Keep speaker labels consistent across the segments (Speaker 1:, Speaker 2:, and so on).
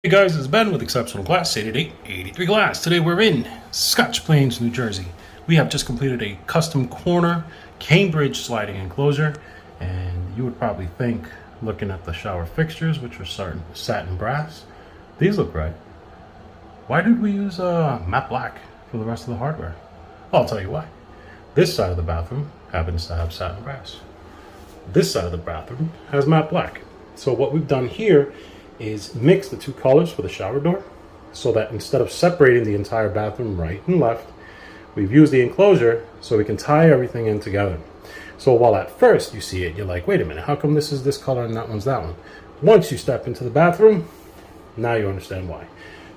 Speaker 1: Hey guys, it's Ben with Exceptional Glass, 888-83 Glass. Today we're in Scotch Plains, New Jersey. We have just completed a custom corner Cambridge sliding enclosure, and you would probably think, looking at the shower fixtures, which are satin brass, these look right. Why did we use matte black for the rest of the hardware? I'll tell you why. This side of the bathroom happens to have satin brass. This side of the bathroom has matte black. So what we've done here is mix the two colors for the shower door, so that instead of separating the entire bathroom right and left, we've used the enclosure so we can tie everything in together. So while at first you see it, you're like, wait a minute, how come this is this color and that one's that one? Once you step into the bathroom, now you understand why.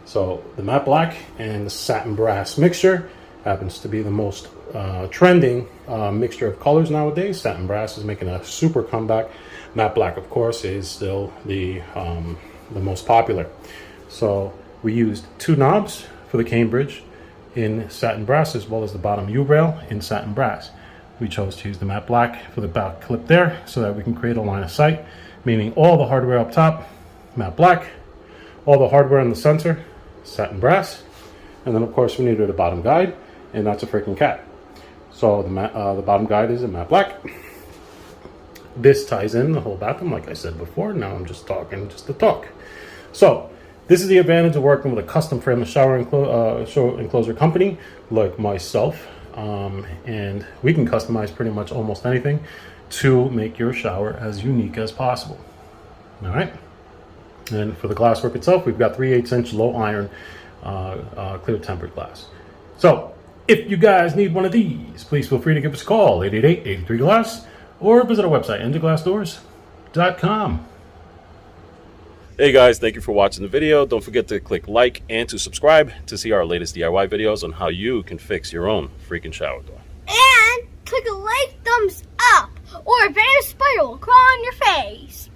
Speaker 1: So the matte black and the satin brass mixture happens to be the most trending mixture of colors nowadays. Satin brass is making a super comeback. Matte black, of course, is still the most popular. So we used two knobs for the Cambridge in satin brass, as well as the bottom U-rail in satin brass. We chose to use the matte black for the back clip there so that we can create a line of sight, meaning all the hardware up top, matte black, all the hardware in the center, satin brass, and then of course we needed a bottom guide, and that's a freaking cat. So the bottom guide is a matte black. This ties in the whole bathroom, like I said before. Now I'm just talking just to talk. So this is the advantage of working with a custom frameless shower enclosure company like myself, and we can customize pretty much almost anything to make your shower as unique as possible. All right. And for the glasswork itself, we've got 3/8 inch low iron clear tempered glass. So if you guys need one of these, please feel free to give us a call, 888-83 Glass, or visit our website, njglassdoors.com.
Speaker 2: Hey guys, thank you for watching the video. Don't forget to click like and to subscribe to see our latest DIY videos on how you can fix your own freaking shower door.
Speaker 3: And click a like, thumbs up, or a bear spiral will crawl on your face.